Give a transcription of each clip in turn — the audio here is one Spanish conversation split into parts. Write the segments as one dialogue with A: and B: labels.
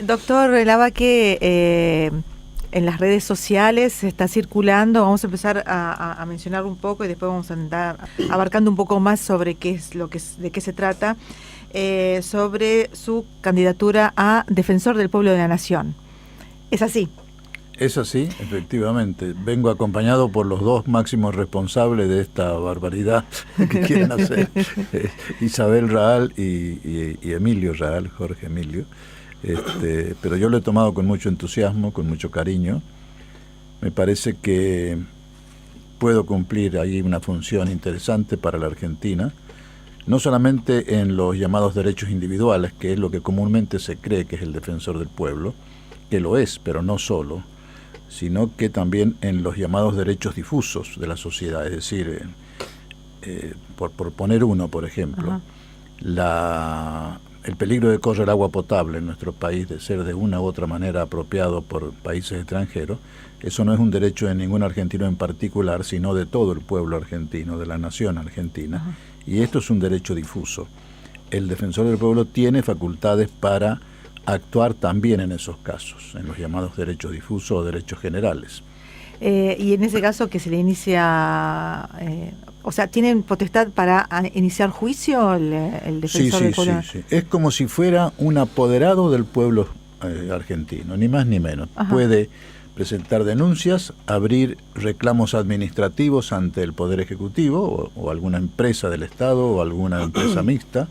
A: Doctor Lavaque, en las redes sociales se está circulando, vamos a empezar a mencionar un poco y después vamos a andar abarcando un poco más sobre qué es de qué se trata, sobre su candidatura a Defensor del Pueblo de la Nación. ¿Es así?
B: Es así, efectivamente. Vengo acompañado por los dos máximos responsables de esta barbaridad que quieren hacer, Isabel Raal y Emilio Raal, Jorge Emilio. Pero yo lo he tomado con mucho entusiasmo, con mucho cariño. Me parece que puedo cumplir ahí una función interesante para la Argentina, no solamente en los llamados derechos individuales, que es lo que comúnmente se cree que es el defensor del pueblo, que lo es, pero no solo, sino que también en los llamados derechos difusos de la sociedad. Es decir, por poner uno, por ejemplo, el peligro de correr agua potable en nuestro país, de ser de una u otra manera apropiado por países extranjeros, eso no es un derecho de ningún argentino en particular, sino de todo el pueblo argentino, de la nación argentina. Y esto es un derecho difuso. El defensor del pueblo tiene facultades para actuar también en esos casos, en los llamados derechos difusos o derechos generales.
A: Y en ese caso que se le inicia, o sea, ¿tienen potestad para iniciar juicio el defensor del pueblo?
B: Sí. Es como si fuera un apoderado del pueblo argentino, ni más ni menos. Puede presentar denuncias, abrir reclamos administrativos ante el Poder Ejecutivo o alguna empresa del Estado o alguna empresa mixta,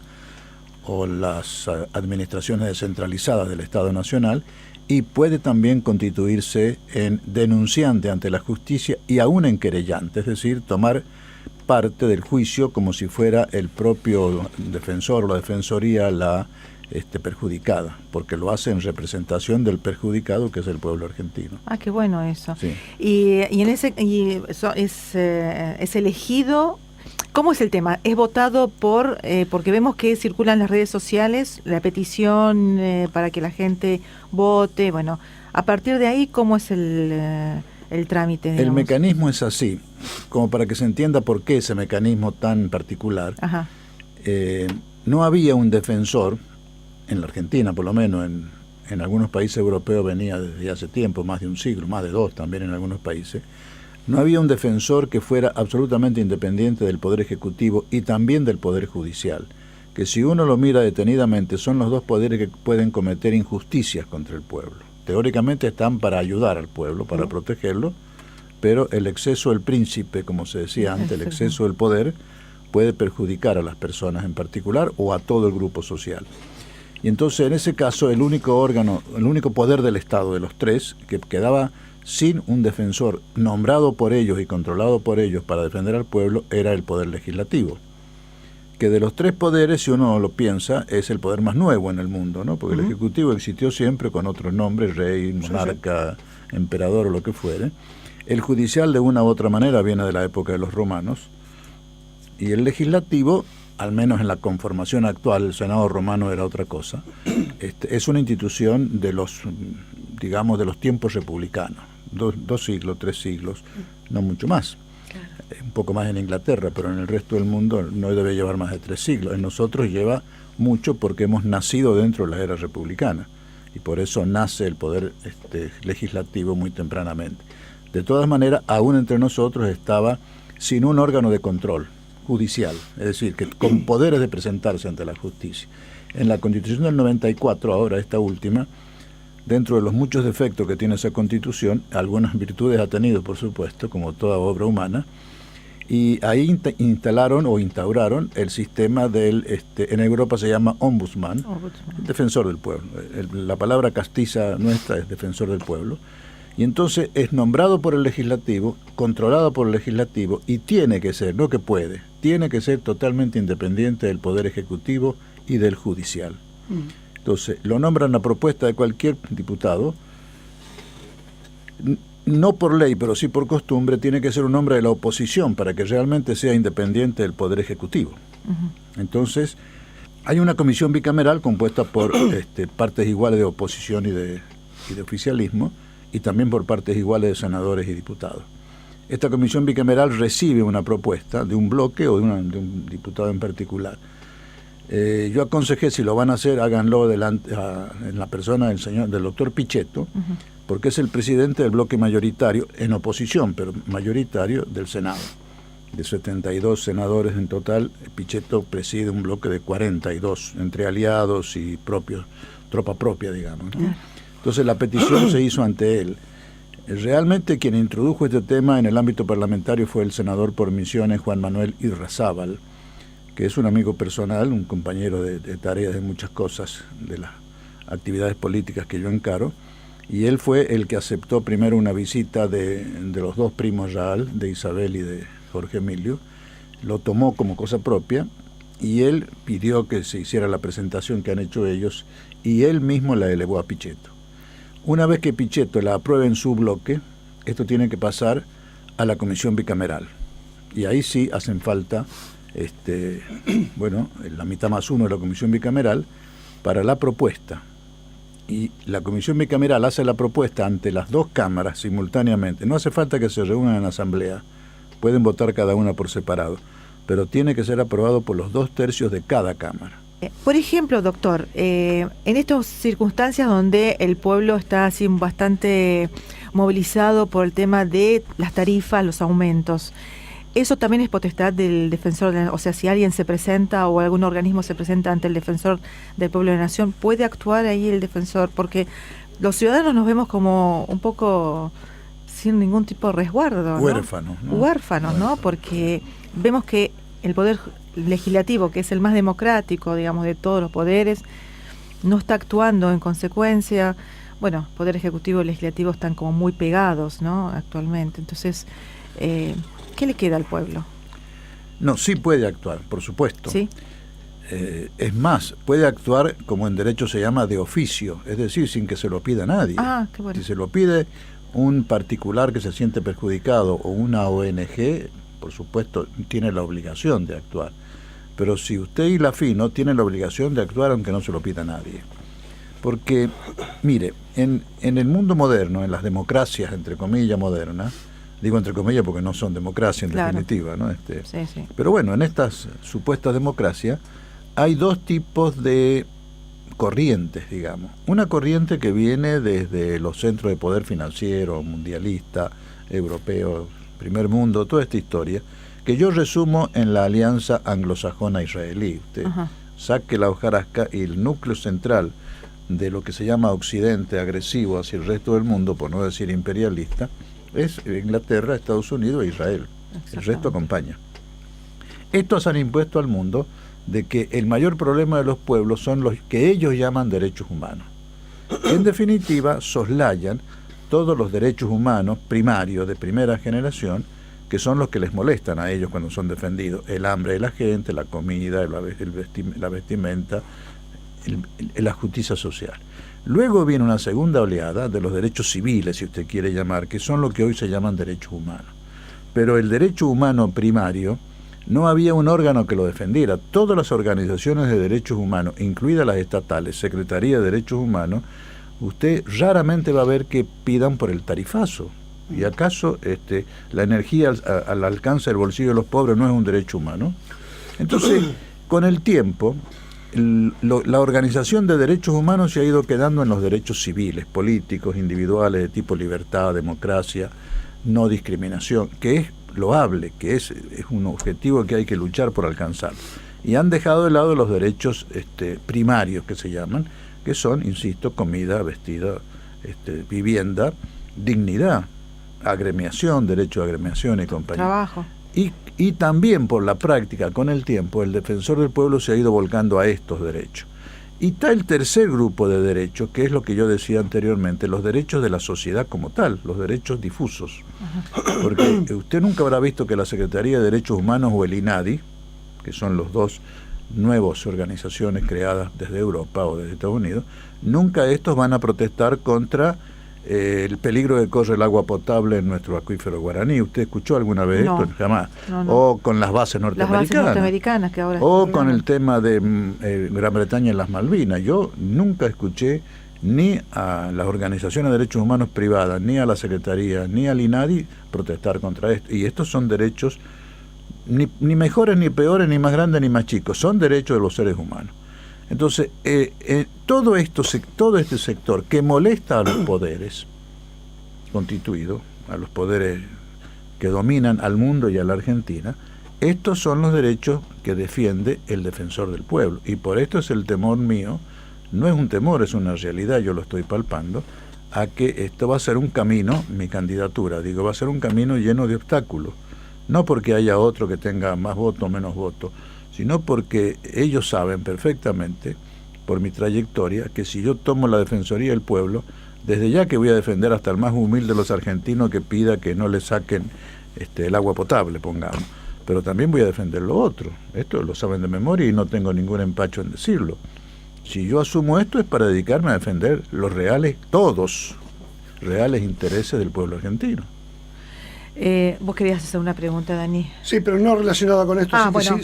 B: o las administraciones descentralizadas del Estado Nacional, y puede también constituirse en denunciante ante la justicia y aún en querellante, es decir, tomar parte del juicio como si fuera el propio defensor o la defensoría la perjudicada, porque lo hace en representación del perjudicado, que es el pueblo argentino.
A: Ah, qué bueno eso.
B: Sí.
A: Es elegido. ¿Cómo es el tema? ¿Es votado porque vemos que circulan en las redes sociales la petición para que la gente vote? Bueno, a partir de ahí, ¿cómo es el trámite? Digamos?
B: El mecanismo es así, como para que se entienda por qué ese mecanismo tan particular. No había un defensor, en la Argentina por lo menos, en algunos países europeos venía desde hace tiempo, más de un siglo, más de dos también en algunos países. No había un defensor que fuera absolutamente independiente del Poder Ejecutivo y también del Poder Judicial, que si uno lo mira detenidamente son los dos poderes que pueden cometer injusticias contra el pueblo. Teóricamente están para ayudar al pueblo, para protegerlo, pero el exceso del príncipe, como se decía antes, el exceso del poder puede perjudicar a las personas en particular o a todo el grupo social. Y entonces en ese caso el único órgano, el único poder del Estado de los tres que quedaba sin un defensor nombrado por ellos y controlado por ellos para defender al pueblo era el poder legislativo, que de los tres poderes, si uno lo piensa, es el poder más nuevo en el mundo, ¿no? Porque el Ejecutivo existió siempre con otros nombres, rey, monarca, emperador o lo que fuere. El judicial de una u otra manera viene de la época de los romanos, y el legislativo, al menos en la conformación actual, el Senado romano era otra cosa, es una institución de los, digamos, de los tiempos republicanos. 2 siglos, 3 siglos, no mucho más. Un poco más en Inglaterra, pero en el resto del mundo no debe llevar más de 3 siglos. En nosotros lleva mucho porque hemos nacido dentro de la era republicana y por eso nace el poder legislativo muy tempranamente. De todas maneras, aún entre nosotros estaba sin un órgano de control judicial, es decir, que con poderes de presentarse ante la justicia. En la Constitución del 94, ahora esta última, dentro de los muchos defectos que tiene esa Constitución, algunas virtudes ha tenido, por supuesto, como toda obra humana, y ahí instauraron el sistema del, en Europa se llama ombudsman, defensor del pueblo. La palabra castiza nuestra es defensor del pueblo, y entonces es nombrado por el legislativo, controlado por el legislativo, y tiene que ser, no que puede, tiene que ser totalmente independiente del poder ejecutivo y del judicial. Entonces, lo nombran a propuesta de cualquier diputado, no por ley, pero sí por costumbre, tiene que ser un hombre de la oposición para que realmente sea independiente del Poder Ejecutivo. Entonces, hay una comisión bicameral compuesta por partes iguales de oposición y de oficialismo, y también por partes iguales de senadores y diputados. Esta comisión bicameral recibe una propuesta de un bloque o de un diputado en particular. Yo aconsejé, si lo van a hacer, háganlo en la persona del doctor Pichetto, porque es el presidente del bloque mayoritario, en oposición, pero mayoritario del Senado. De 72 senadores en total, Pichetto preside un bloque de 42, entre aliados y tropa propia, digamos, ¿no? Entonces la petición se hizo ante él. Realmente quien introdujo este tema en el ámbito parlamentario fue el senador por Misiones, Juan Manuel Irrazábal, que es un amigo personal, un compañero de tareas de muchas cosas, de las actividades políticas que yo encaro, y él fue el que aceptó primero una visita de los dos primos Raal, de Isabel y de Jorge Emilio, lo tomó como cosa propia, y él pidió que se hiciera la presentación que han hecho ellos, y él mismo la elevó a Pichetto. Una vez que Pichetto la apruebe en su bloque, esto tiene que pasar a la comisión bicameral, y ahí sí hacen falta la mitad más uno de la comisión bicameral para la propuesta, y la comisión bicameral hace la propuesta ante las dos cámaras simultáneamente. No hace falta que se reúnan en asamblea, pueden votar cada una por separado, pero tiene que ser aprobado por los 2/3 de cada cámara.
A: Por ejemplo, doctor, en estas circunstancias donde el pueblo está así bastante movilizado por el tema de las tarifas, los aumentos, ¿eso también es potestad del defensor? O sea, si alguien se presenta o algún organismo se presenta ante el defensor del pueblo de la nación, ¿puede actuar ahí el defensor? Porque los ciudadanos nos vemos como un poco sin ningún tipo de resguardo, ¿no?
B: Huérfanos, ¿no?
A: Huérfanos, ¿no? Porque vemos que el poder legislativo, que es el más democrático, digamos, de todos los poderes, no está actuando en consecuencia. Bueno, poder ejecutivo y legislativo están como muy pegados, ¿no? Actualmente. Entonces, ¿qué le queda al pueblo?
B: No, sí puede actuar, por supuesto.
A: ¿Sí?
B: Es más, puede actuar, como en derecho se llama, de oficio, es decir, sin que se lo pida nadie.
A: Ah, qué bueno.
B: Si se lo pide un particular que se siente perjudicado o una ONG, por supuesto, tiene la obligación de actuar. Pero si usted y la FI no tienen la obligación de actuar aunque no se lo pida nadie. Porque, mire, en el mundo moderno, en las democracias, entre comillas, modernas, digo entre comillas porque no son democracia en definitiva, ¿no?
A: Sí, sí.
B: Pero bueno, en estas supuestas democracias hay dos tipos de corrientes, digamos. Una corriente que viene desde los centros de poder financiero, mundialista, europeo, primer mundo, toda esta historia, que yo resumo en la alianza anglosajona-israelí. Usted saque la hojarasca y el núcleo central de lo que se llama Occidente agresivo hacia el resto del mundo, por no decir imperialista, es Inglaterra, Estados Unidos e Israel. El resto acompaña. Estos han impuesto al mundo de que el mayor problema de los pueblos son los que ellos llaman derechos humanos. En definitiva, soslayan todos los derechos humanos primarios de primera generación, que son los que les molestan a ellos cuando son defendidos: el hambre de la gente, la comida, la vestimenta, la justicia social. Luego viene una segunda oleada de los derechos civiles, si usted quiere llamar, que son lo que hoy se llaman derechos humanos. Pero el derecho humano primario, no había un órgano que lo defendiera. Todas las organizaciones de derechos humanos, incluidas las estatales, Secretaría de Derechos Humanos, usted raramente va a ver que pidan por el tarifazo. ¿Y acaso la energía al alcance del bolsillo de los pobres no es un derecho humano? Entonces, con el tiempo, la organización de derechos humanos se ha ido quedando en los derechos civiles, políticos, individuales, de tipo libertad, democracia, no discriminación, que es loable, que es un objetivo que hay que luchar por alcanzar. Y han dejado de lado los derechos primarios, que se llaman, que son, insisto, comida, vestida, vivienda, dignidad, agremiación, derecho a agremiación y compañía.
A: Trabajo.
B: Y también por la práctica, con el tiempo, el defensor del pueblo se ha ido volcando a estos derechos. Y está el tercer grupo de derechos, que es lo que yo decía anteriormente, los derechos de la sociedad como tal, los derechos difusos. Porque usted nunca habrá visto que la Secretaría de Derechos Humanos o el INADI, que son los dos nuevas organizaciones creadas desde Europa o desde Estados Unidos, nunca estos van a protestar contra el peligro que corre el agua potable en nuestro acuífero guaraní. ¿Usted escuchó alguna vez esto? Jamás. No. O con las bases norteamericanas.
A: Que ahora
B: o con el tema de Gran Bretaña en las Malvinas. Yo nunca escuché ni a las organizaciones de derechos humanos privadas, ni a la Secretaría, ni al INADI protestar contra esto. Y estos son derechos ni mejores, ni peores, ni más grandes, ni más chicos. Son derechos de los seres humanos. Entonces, todo este sector que molesta a los poderes constituidos, a los poderes que dominan al mundo y a la Argentina, estos son los derechos que defiende el defensor del pueblo. Y por esto es el temor mío, no es un temor, es una realidad, yo lo estoy palpando, a que esto va a ser un camino, mi candidatura, va a ser un camino lleno de obstáculos. No porque haya otro que tenga más votos o menos votos, sino porque ellos saben perfectamente, por mi trayectoria, que si yo tomo la Defensoría del Pueblo, desde ya que voy a defender hasta el más humilde de los argentinos que pida que no le saquen el agua potable, pongamos, pero también voy a defender lo otro. Esto lo saben de memoria y no tengo ningún empacho en decirlo. Si yo asumo esto es para dedicarme a defender los reales, todos reales intereses del pueblo argentino.
A: Vos querías hacer una pregunta, Dani.
C: Sí, pero no relacionada con esto.
A: Bueno.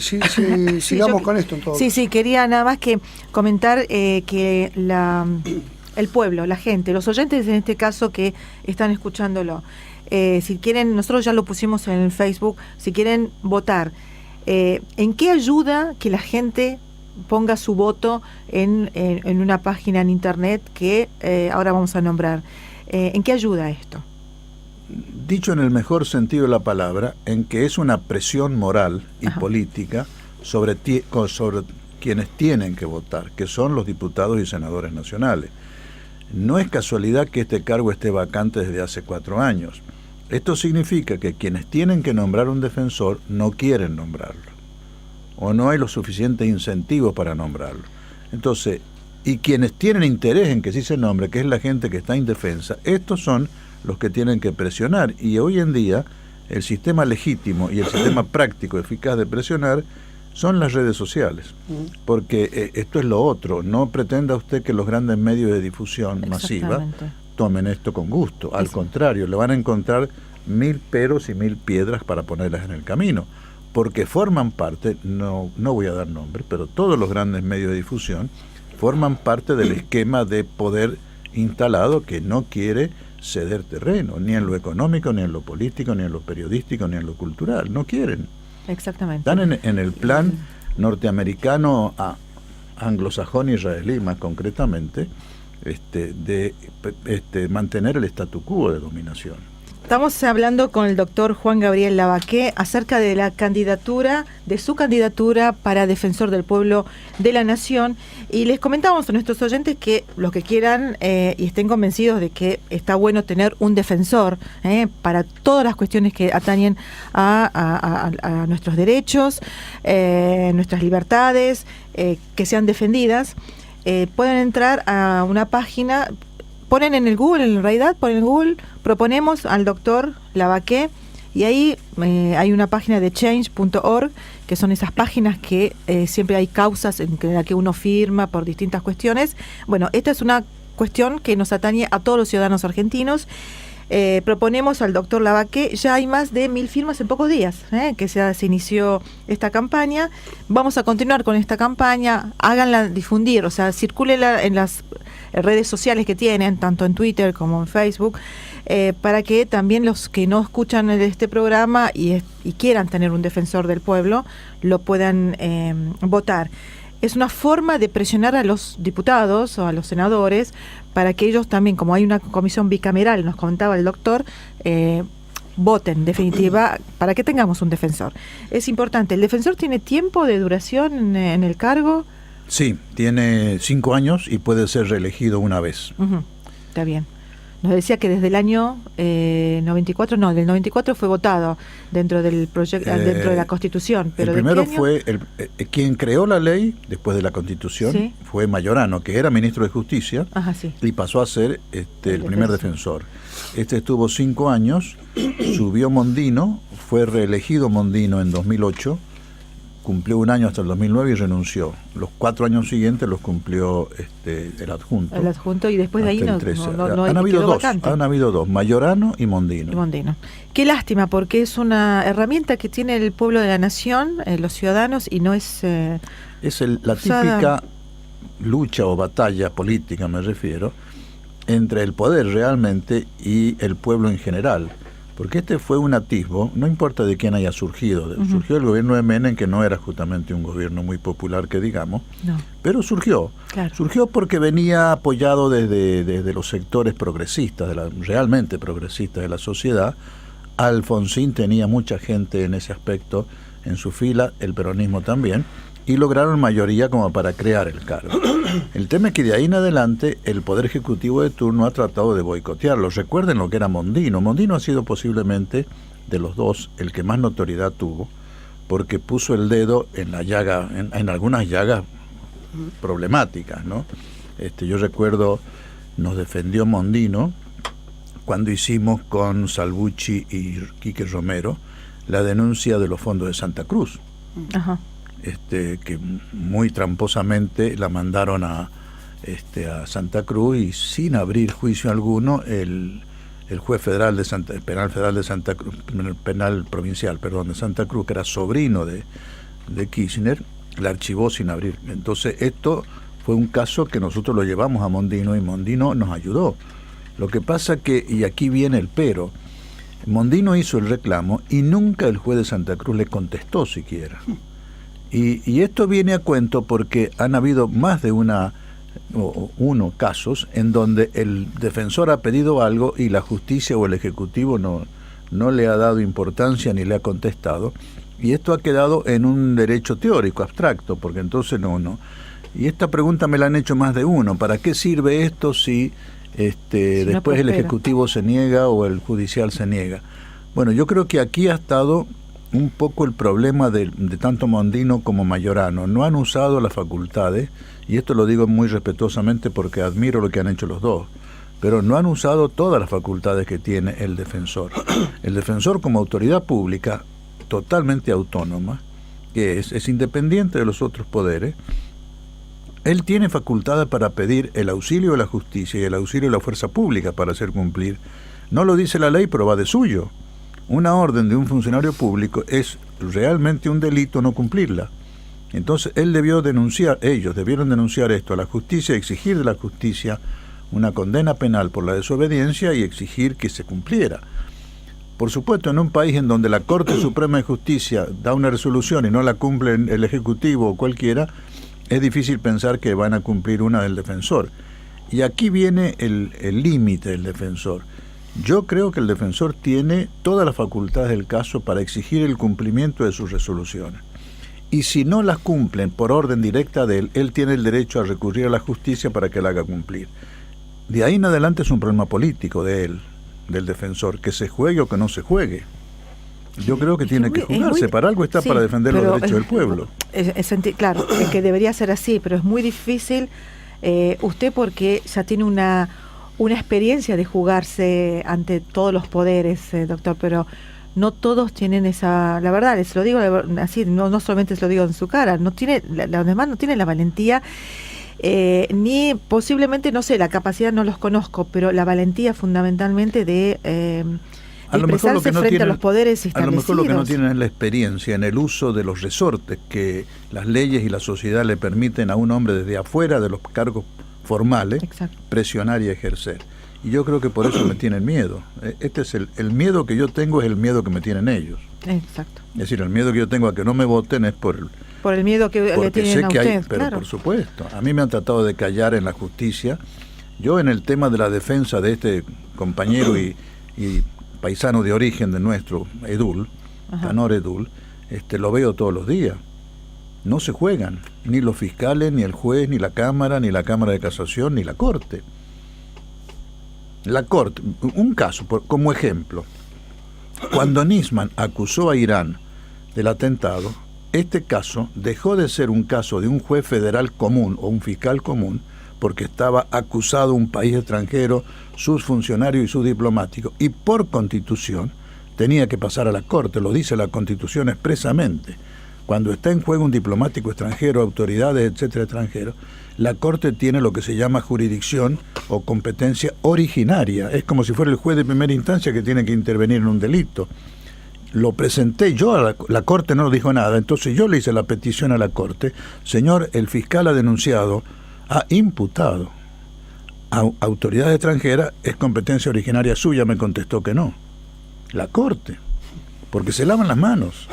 C: Sigamos con esto en todo.
A: Sí, quería nada más que comentar que el pueblo, la gente, los oyentes en este caso que están escuchándolo, si quieren, nosotros ya lo pusimos en el Facebook, si quieren votar, ¿en qué ayuda que la gente ponga su voto en una página en internet que ahora vamos a nombrar? ¿En qué ayuda esto?
B: Dicho en el mejor sentido de la palabra, en que es una presión moral y política sobre quienes tienen que votar, que son los diputados y senadores nacionales. No es casualidad que este cargo esté vacante desde hace 4 años. Esto significa que quienes tienen que nombrar un defensor no quieren nombrarlo, o no hay los suficientes incentivos para nombrarlo. Entonces, y quienes tienen interés en que sí se nombre, que es la gente que está indefensa, estos son los que tienen que presionar, y hoy en día el sistema legítimo y el sistema práctico eficaz de presionar son las redes sociales, porque esto es lo otro. No pretenda usted que los grandes medios de difusión masiva tomen esto con gusto, al contrario, le van a encontrar 1000 peros y 1000 piedras para ponerlas en el camino, porque forman parte, no voy a dar nombre, pero todos los grandes medios de difusión forman parte del esquema de poder instalado que no quiere ceder terreno, ni en lo económico, ni en lo político, ni en lo periodístico, ni en lo cultural. No quieren.
A: Exactamente.
B: Están en el plan norteamericano, anglosajón israelí más concretamente, de mantener el statu quo de dominación.
A: Estamos hablando con el doctor Juan Gabriel Lavaqué acerca de la candidatura, de su candidatura para Defensor del Pueblo de la Nación, y les comentamos a nuestros oyentes que los que quieran y estén convencidos de que está bueno tener un defensor para todas las cuestiones que atañen a nuestros derechos, nuestras libertades, que sean defendidas, pueden entrar a una página. Ponen en el Google, en realidad, ponen en Google, proponemos al doctor Lavaqué, y ahí hay una página de change.org, que son esas páginas que siempre hay causas en las que uno firma por distintas cuestiones. Bueno, esta es una cuestión que nos atañe a todos los ciudadanos argentinos. Proponemos al doctor Lavaqué. Ya hay más de 1000 firmas en pocos días que se inició esta campaña. Vamos a continuar con esta campaña. Háganla difundir, o sea, circúlenla en las redes sociales que tienen, tanto en Twitter como en Facebook, para que también los que no escuchan este programa y quieran tener un defensor del pueblo lo puedan votar. Es una forma de presionar a los diputados o a los senadores para que ellos también, como hay una comisión bicameral, nos comentaba el doctor, voten, en definitiva, para que tengamos un defensor. Es importante. ¿El defensor tiene tiempo de duración en el cargo?
B: Sí, tiene 5 años y puede ser reelegido una vez.
A: Está bien. Nos decía que desde el año 94, no, del 94 fue votado dentro del proyecto, dentro de la Constitución. Pero
B: el primero fue quien creó la ley después de la Constitución, ¿sí? Fue Mayorano, que era ministro de Justicia.
A: Ajá, sí.
B: Y pasó a ser el primer defensor. Estuvo 5 años, subió Mondino, fue reelegido Mondino en 2008. Cumplió 1 año hasta el 2009 y renunció. Los 4 años siguientes los cumplió el adjunto.
A: El adjunto, y después de ahí no
B: han habido dos. Han habido 2, Mayorano y Mondino.
A: Qué lástima, porque es una herramienta que tiene el pueblo de la nación, los ciudadanos, y no es...
B: es la típica lucha o batalla política, me refiero, entre el poder realmente y el pueblo en general. Porque este fue un atisbo, no importa de quién haya surgido, surgió el gobierno de Menem, que no era justamente un gobierno muy popular, que digamos, pero surgió. Claro. Surgió porque venía apoyado desde los sectores progresistas, realmente progresistas de la sociedad. Alfonsín tenía mucha gente en ese aspecto en su fila, el peronismo también, y lograron mayoría como para crear el cargo. El tema es que de ahí en adelante el Poder Ejecutivo de turno ha tratado de boicotearlo. Recuerden lo que era Mondino. Mondino ha sido posiblemente, de los dos, el que más notoriedad tuvo, porque puso el dedo en la llaga, en algunas llagas problemáticas, ¿no? Yo recuerdo, nos defendió Mondino cuando hicimos con Salvucci y Quique Romero la denuncia de los fondos de Santa Cruz. Ajá. Que muy tramposamente la mandaron a Santa Cruz, y sin abrir juicio alguno el juez federal de penal federal de Santa Cruz, penal provincial, perdón, de Santa Cruz, que era sobrino de Kirchner, la archivó sin abrir. Entonces esto fue un caso que nosotros lo llevamos a Mondino, y Mondino nos ayudó. Lo que pasa que, y aquí viene el pero, Mondino hizo el reclamo y nunca el juez de Santa Cruz le contestó siquiera. Y esto viene a cuento porque han habido más de uno casos en donde el defensor ha pedido algo y la justicia o el ejecutivo no le ha dado importancia ni le ha contestado, y esto ha quedado en un derecho teórico, abstracto, porque entonces no. Y esta pregunta me la han hecho más de uno: ¿para qué sirve esto si después el ejecutivo se niega o el judicial se niega? Bueno, yo creo que aquí ha estado un poco el problema de tanto Mondino como Majorano. No han usado las facultades, y esto lo digo muy respetuosamente porque admiro lo que han hecho los dos, pero no han usado todas las facultades que tiene el defensor. El defensor, como autoridad pública totalmente autónoma, que es independiente de los otros poderes, él tiene facultades para pedir el auxilio de la justicia y el auxilio de la fuerza pública para hacer cumplir. No lo dice la ley, pero va de suyo. Una orden de un funcionario público es realmente un delito no cumplirla. Entonces ellos debieron denunciar esto a la justicia, exigir de la justicia una condena penal por la desobediencia y exigir que se cumpliera. Por supuesto, en un país en donde la Corte Suprema de Justicia da una resolución y no la cumple el Ejecutivo o cualquiera, es difícil pensar que van a cumplir una del defensor. Y aquí viene el límite del defensor. Yo creo que el defensor tiene todas las facultades del caso para exigir el cumplimiento de sus resoluciones. Y si no las cumplen por orden directa de él tiene el derecho a recurrir a la justicia para que la haga cumplir. De ahí en adelante es un problema político de él, del defensor, que se juegue o que no se juegue. Yo creo que tiene que jugarse, para algo está, para defender los derechos del pueblo.
A: Claro, es que debería ser así, pero es muy difícil, usted porque ya tiene una experiencia de jugarse ante todos los poderes, doctor, pero no todos tienen esa, la verdad, les lo digo así, no solamente se lo digo en su cara, los demás no tienen la valentía, ni posiblemente, no sé, la capacidad no los conozco, pero la valentía fundamentalmente de expresarse frente a los poderes establecidos.
B: A lo mejor lo que no tienen es la experiencia en el uso de los resortes que las leyes y la sociedad le permiten a un hombre desde afuera de los cargos formales. Exacto. Presionar y ejercer. Y yo creo que por eso me tienen miedo. Este es el miedo que yo tengo, es el miedo que me tienen ellos. Exacto. Es decir, el miedo que yo tengo a que no me voten es por
A: el miedo que le tienen a usted.
B: Pero
A: claro.
B: Por supuesto, a mí me han tratado de callar en la justicia. Yo en el tema de la defensa de este compañero y paisano de origen de nuestro, Edul, Tanor Edul, lo veo todos los días. No se juegan, ni los fiscales, ni el juez, ni la Cámara de Casación, ni la Corte. La Corte, un caso, como ejemplo, cuando Nisman acusó a Irán del atentado, este caso dejó de ser un caso de un juez federal común o un fiscal común, porque estaba acusado un país extranjero, sus funcionarios y sus diplomáticos, y por Constitución tenía que pasar a la Corte, lo dice la Constitución expresamente. Cuando está en juego un diplomático extranjero, autoridades, etcétera, extranjeros, la Corte tiene lo que se llama jurisdicción o competencia originaria. Es como si fuera el juez de primera instancia que tiene que intervenir en un delito. Lo presenté yo a la Corte, no dijo nada, entonces yo le hice la petición a la Corte: señor, el fiscal ha denunciado, ha imputado a autoridades extranjeras, ¿es competencia originaria suya? Me contestó que no. La Corte, porque se lavan las manos.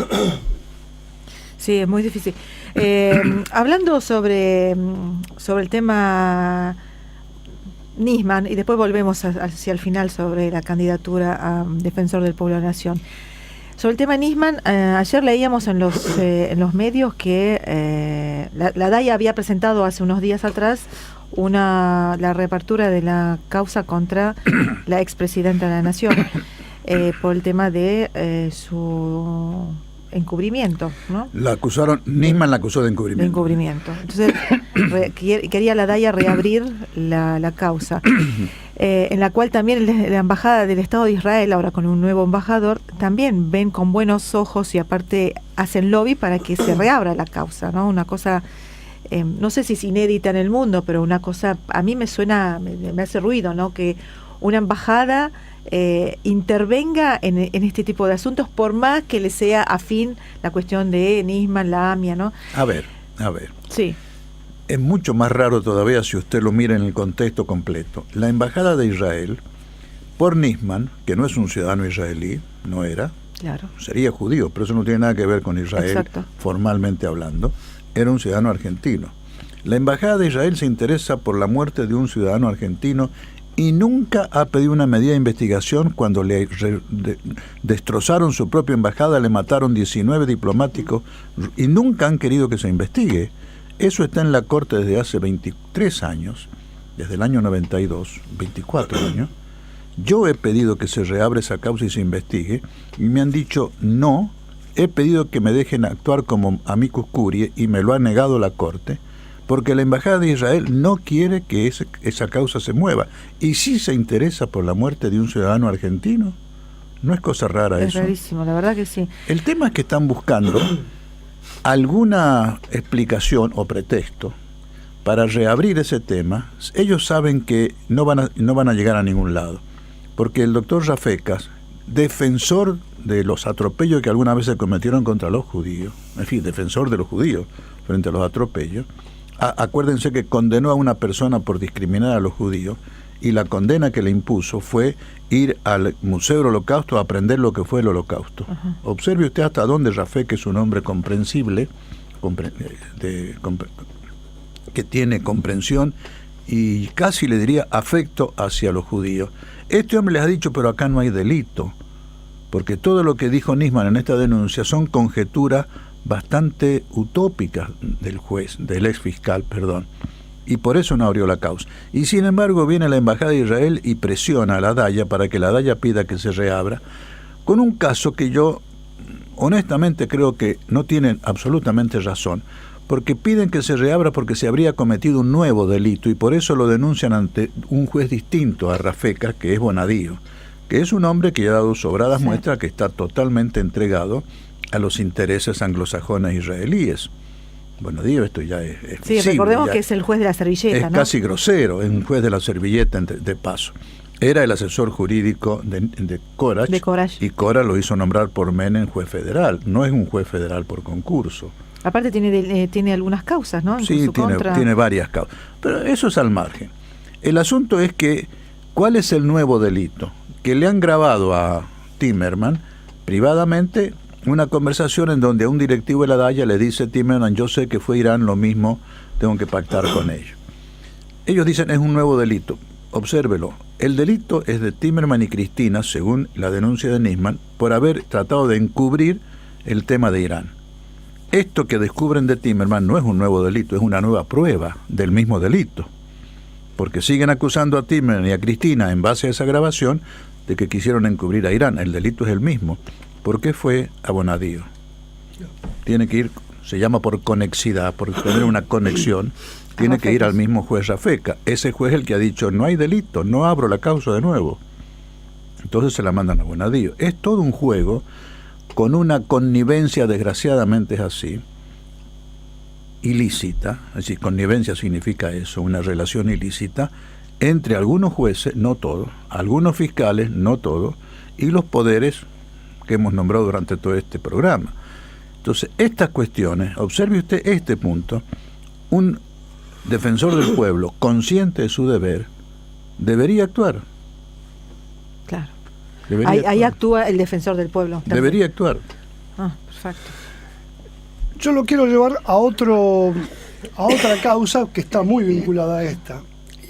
A: Sí, es muy difícil. Hablando sobre el tema Nisman, y después volvemos hacia el final sobre la candidatura a Defensor del Pueblo de la Nación. Sobre el tema Nisman, ayer leíamos en los medios que la DAIA había presentado hace unos días atrás la reapertura de la causa contra la expresidenta de la Nación por el tema de su encubrimiento, ¿no?
B: Nisman la acusó de encubrimiento.
A: Entonces, quería la DAIA reabrir la causa, en la cual también la Embajada del Estado de Israel, ahora con un nuevo embajador, también ven con buenos ojos y aparte hacen lobby para que se reabra la causa, ¿no? Una cosa, no sé si es inédita en el mundo, pero una cosa, a mí me suena, me hace ruido, ¿no? Que una embajada intervenga en este tipo de asuntos, por más que le sea afín la cuestión de Nisman, la AMIA, ¿no?
B: A ver.
A: Sí.
B: Es mucho más raro todavía si usted lo mira en el contexto completo. La Embajada de Israel, por Nisman, que no es un ciudadano israelí, no era,
A: claro,
B: sería judío, pero eso no tiene nada que ver con Israel.
A: Exacto.
B: Formalmente hablando, era un ciudadano argentino. La Embajada de Israel se interesa por la muerte de un ciudadano argentino y nunca ha pedido una medida de investigación. Cuando le destrozaron su propia embajada, le mataron 19 diplomáticos y nunca han querido que se investigue. Eso está en la Corte desde hace 23 años, desde el año 92, 24 años. Yo he pedido que se reabra esa causa y se investigue, y me han dicho no. He pedido que me dejen actuar como amicus curiae y me lo ha negado la Corte, porque la Embajada de Israel no quiere que esa causa se mueva. Y sí se interesa por la muerte de un ciudadano argentino. No es cosa rara eso.
A: Es rarísimo, la verdad que sí.
B: El tema es que están buscando alguna explicación o pretexto para reabrir ese tema. Ellos saben que no van a llegar a ningún lado, porque el doctor Rafecas, defensor de los atropellos que alguna vez se cometieron contra los judíos, en fin, defensor de los judíos frente a los atropellos, acuérdense que condenó a una persona por discriminar a los judíos, y la condena que le impuso fue ir al Museo del Holocausto a aprender lo que fue el Holocausto. Uh-huh. Observe usted hasta dónde Rafecas es un hombre comprensible, que tiene comprensión y casi le diría afecto hacia los judíos. Este hombre les ha dicho, pero acá no hay delito, porque todo lo que dijo Nisman en esta denuncia son conjeturas bastante utópicas del ex fiscal, y por eso no abrió la causa. Y sin embargo viene la Embajada de Israel y presiona a la DAIA para que la DAIA pida que se reabra, con un caso que yo honestamente creo que no tienen absolutamente razón, porque piden que se reabra porque se habría cometido un nuevo delito, y por eso lo denuncian ante un juez distinto a Rafecas, que es Bonadío, que es un hombre que ya ha dado sobradas muestras que está totalmente entregado a los intereses anglosajones israelíes. Bueno, digo, esto ya es
A: sí,
B: visible,
A: recordemos que es el juez de la servilleta,
B: es
A: ¿no?
B: Casi grosero, es un juez de la servilleta de paso. Era el asesor jurídico de Korach, y Korach lo hizo nombrar por Menem juez federal. No es un juez federal por concurso.
A: Aparte tiene algunas causas, ¿no?
B: Sí, tiene varias causas. Pero eso es al margen. El asunto es que, ¿cuál es el nuevo delito? Que le han grabado a Timmerman privadamente una conversación en donde a un directivo de la DAIA le dice Timmerman: yo sé que fue Irán lo mismo, tengo que pactar con ellos. Ellos dicen es un nuevo delito. Obsérvelo, el delito es de Timmerman y Cristina, según la denuncia de Nisman, por haber tratado de encubrir el tema de Irán. Esto que descubren de Timmerman no es un nuevo delito, es una nueva prueba del mismo delito, porque siguen acusando a Timmerman y a Cristina en base a esa grabación de que quisieron encubrir a Irán. El delito es el mismo. ¿Por qué fue a Bonadío? Tiene que ir, se llama por conexidad, por tener una conexión, tiene que ir al mismo juez Rafecas. Ese juez es el que ha dicho, no hay delito, no abro la causa de nuevo. Entonces se la mandan a Bonadío. Es todo un juego con una connivencia, desgraciadamente es así, ilícita. Es decir, connivencia significa eso, una relación ilícita entre algunos jueces, no todos, algunos fiscales, no todos, y los poderes que hemos nombrado durante todo este programa. Entonces, estas cuestiones, observe usted este punto, un defensor del pueblo, consciente de su deber, debería actuar.
A: Claro. Ahí actúa el defensor del pueblo. También.
B: Debería actuar.
A: Perfecto.
C: Yo lo quiero llevar a otra causa que está muy vinculada a esta,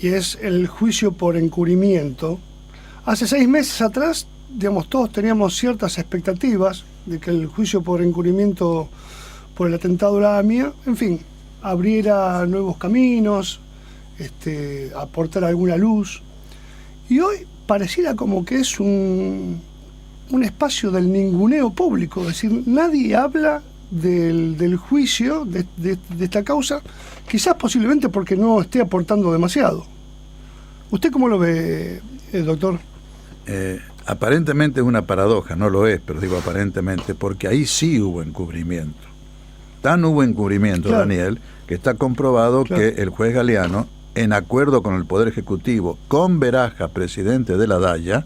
C: y es el juicio por encubrimiento. Hace 6 meses atrás, digamos, todos teníamos ciertas expectativas de que el juicio por encubrimiento por el atentado a la AMIA, en fin, abriera nuevos caminos, aportara alguna luz. Y hoy pareciera como que es un espacio del ninguneo público, es decir, nadie habla del juicio de esta causa, quizás posiblemente porque no esté aportando demasiado. ¿Usted cómo lo ve, doctor?
B: Aparentemente es una paradoja, no lo es, pero digo aparentemente, porque ahí sí hubo encubrimiento. Tan hubo encubrimiento, claro, Daniel, que está comprobado, claro, que el juez Galeano, en acuerdo con el Poder Ejecutivo, con Beraja, presidente de la DAIA,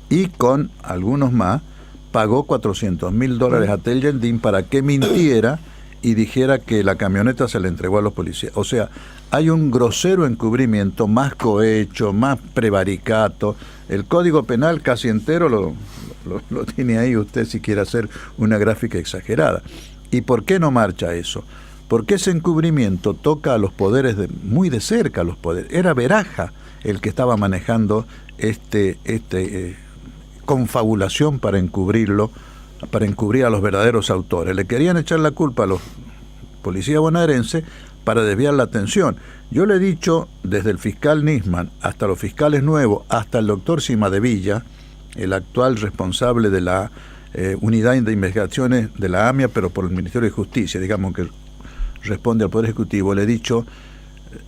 B: y con algunos más, pagó $400,000 a Tel Yeldin para que mintiera y dijera que la camioneta se le entregó a los policías. O sea, hay un grosero encubrimiento, más cohecho, más prevaricato. El Código Penal casi entero lo tiene ahí usted si quiere hacer una gráfica exagerada. ¿Y por qué no marcha eso? Porque ese encubrimiento toca a los poderes muy de cerca a los poderes. Era Beraja el que estaba manejando confabulación para encubrir a los verdaderos autores. Le querían echar la culpa a los policías bonaerenses para desviar la atención. Yo le he dicho, desde el fiscal Nisman hasta los fiscales nuevos, hasta el doctor Cimadevilla, el actual responsable de la unidad de investigaciones de la AMIA, pero por el Ministerio de Justicia, digamos que responde al Poder Ejecutivo, le he dicho,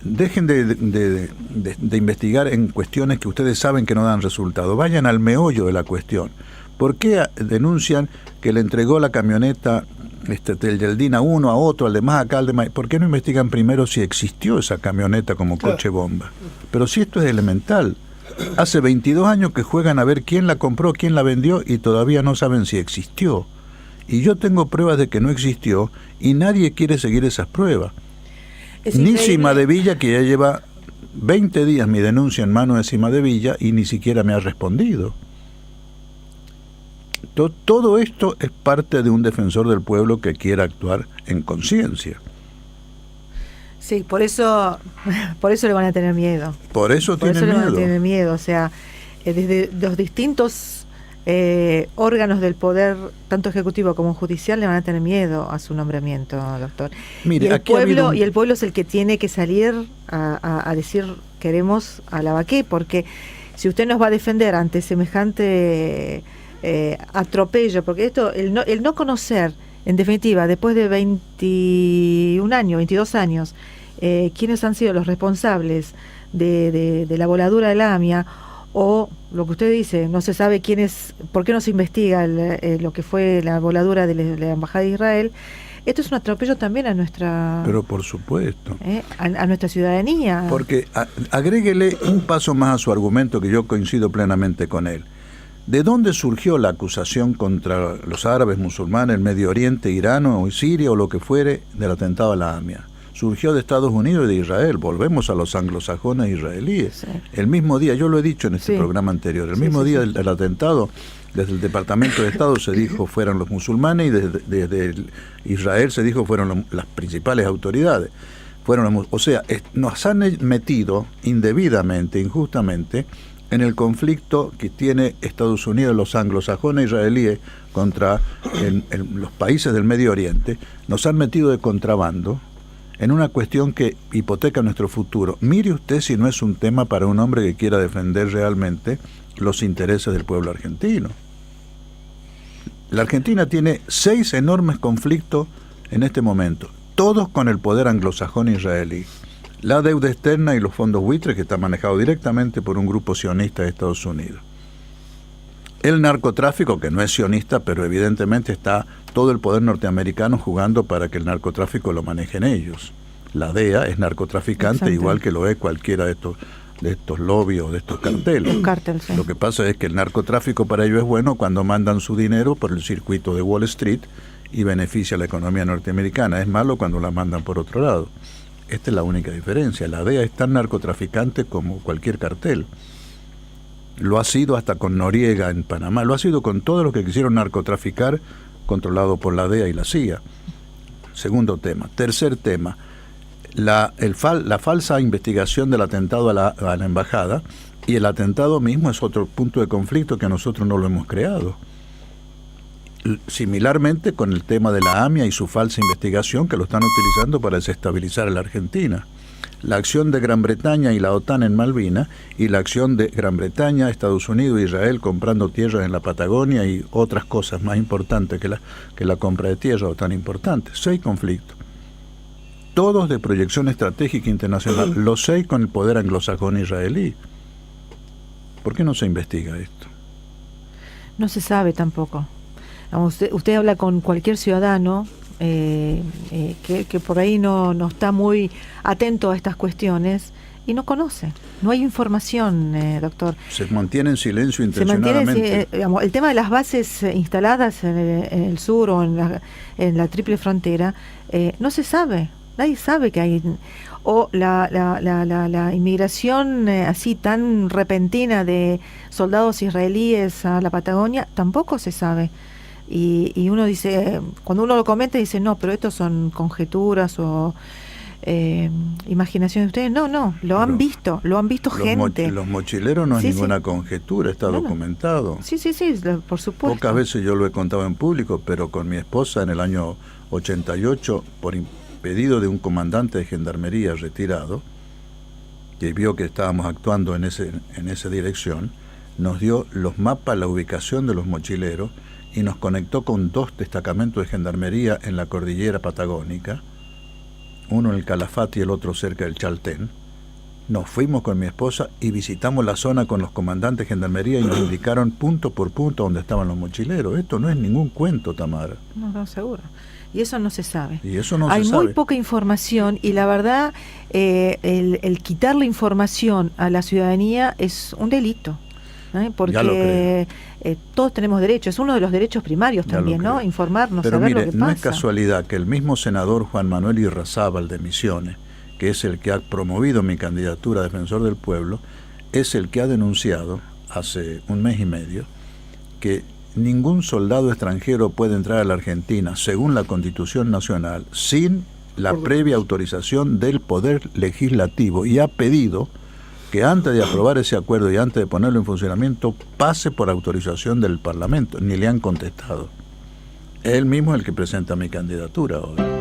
B: dejen de investigar en cuestiones que ustedes saben que no dan resultado. Vayan al meollo de la cuestión. ¿Por qué denuncian que le entregó la camioneta del Yeldin a uno, a otro, al demás, acá, al demás? ¿Por qué no investigan primero si existió esa camioneta como coche bomba? Pero si esto es elemental. Hace 22 años que juegan a ver quién la compró, quién la vendió y todavía no saben si existió. Y yo tengo pruebas de que no existió y nadie quiere seguir esas pruebas. Ni Cimadevilla, que ya lleva 20 días mi denuncia en manos de Cimadevilla y ni siquiera me ha respondido. Todo esto es parte de un defensor del pueblo que quiera actuar en conciencia.
A: Sí, por eso le van a tener miedo.
B: Por eso
A: le van a tener miedo. O sea, desde los distintos órganos del poder, tanto ejecutivo como judicial, le van a tener miedo a su nombramiento, doctor.
B: Mire,
A: y el pueblo es el que tiene que salir a decir queremos a Lavaquí, porque si usted nos va a defender ante semejante atropello, porque esto, el no conocer, en definitiva, después de 21 años, 22 años, quiénes han sido los responsables de la voladura de la AMIA, o lo que usted dice, no se sabe por qué no se investiga lo que fue la voladura de la Embajada de Israel. Esto es un atropello también a nuestra...
B: Pero por supuesto.
A: A nuestra ciudadanía.
B: Porque agréguele un paso más a su argumento, que yo coincido plenamente con él. ¿De dónde surgió la acusación contra los árabes musulmanes, el Medio Oriente, Irán o Siria o lo que fuere del atentado a la AMIA? Surgió de Estados Unidos y de Israel. Volvemos a los anglosajones israelíes. Sí. El mismo día, yo lo he dicho en este programa anterior, el mismo día del atentado, desde el Departamento de Estado se dijo fueron los musulmanes y desde Israel se dijo fueron las principales autoridades. O sea, nos han metido indebidamente, injustamente, en el conflicto que tiene Estados Unidos, los anglosajones israelíes contra los países del Medio Oriente. Nos han metido de contrabando en una cuestión que hipoteca nuestro futuro. Mire usted si no es un tema para un hombre que quiera defender realmente los intereses del pueblo argentino. La Argentina tiene 6 enormes conflictos en este momento, todos con el poder anglosajón israelí. La deuda externa y los fondos buitres, que está manejado directamente por un grupo sionista de Estados Unidos. El narcotráfico, que no es sionista, pero evidentemente está todo el poder norteamericano jugando para que el narcotráfico lo manejen ellos. La DEA es narcotraficante, igual que lo es cualquiera de estos lobbies o de estos carteles.
A: Sí.
B: Lo que pasa es que el narcotráfico para ellos es bueno cuando mandan su dinero por el circuito de Wall Street y beneficia a la economía norteamericana. Es malo cuando la mandan por otro lado. Esta es la única diferencia. La DEA es tan narcotraficante como cualquier cartel. Lo ha sido hasta con Noriega en Panamá, lo ha sido con todos los que quisieron narcotraficar, controlado por la DEA y la CIA. Segundo tema. Tercer tema, la falsa investigación del atentado a la embajada, y el atentado mismo es otro punto de conflicto que nosotros no lo hemos creado. Similarmente con el tema de la AMIA y su falsa investigación, que lo están utilizando para desestabilizar a la Argentina. La acción de Gran Bretaña y la OTAN en Malvinas, y la acción de Gran Bretaña, Estados Unidos e Israel comprando tierras en la Patagonia y otras cosas más importantes que la compra de tierra, o tan importantes. 6 conflictos. Todos de proyección estratégica internacional, los 6 con el poder anglosajón israelí. ¿Por qué no se investiga esto?
A: No se sabe tampoco. Usted habla con cualquier ciudadano que por ahí no está muy atento a estas cuestiones y no conoce. No hay información, doctor.
B: Se mantiene en silencio intencionadamente.
A: El tema de las bases instaladas en el sur o en la triple frontera, no se sabe. Nadie sabe que hay... O la inmigración así tan repentina de soldados israelíes a la Patagonia, tampoco se sabe. Y uno dice, cuando uno lo comenta, dice, no, pero estos son conjeturas o imaginaciones de ustedes. No, lo han visto gente.
B: Los mochileros no es ninguna conjetura, está documentado.
A: Sí, por supuesto.
B: Pocas veces yo lo he contado en público, pero con mi esposa en el año 88, por pedido de un comandante de gendarmería retirado, que vio que estábamos actuando en esa dirección, nos dio los mapas, la ubicación de los mochileros, y nos conectó con 2 destacamentos de gendarmería en la cordillera patagónica, uno en el Calafate y el otro cerca del Chaltén. Nos fuimos con mi esposa y visitamos la zona con los comandantes de gendarmería y nos indicaron punto por punto dónde estaban los mochileros. Esto no es ningún cuento, Tamara.
A: No, seguro. Y eso no se sabe.
B: Hay
A: muy poca información, y la verdad, el quitarle información a la ciudadanía es un delito. Porque todos tenemos derechos, es uno de los derechos primarios también, ¿no? Informarnos,
B: pero
A: saber
B: mire,
A: lo que pasa.
B: No es casualidad que el mismo senador Juan Manuel Irrazábal de Misiones, que es el que ha promovido mi candidatura a defensor del pueblo, es el que ha denunciado hace un mes y medio que ningún soldado extranjero puede entrar a la Argentina, según la Constitución Nacional, sin la previa autorización del Poder Legislativo, y ha pedido que antes de aprobar ese acuerdo y antes de ponerlo en funcionamiento, pase por autorización del Parlamento. Ni le han contestado. Él mismo es el que presenta mi candidatura hoy.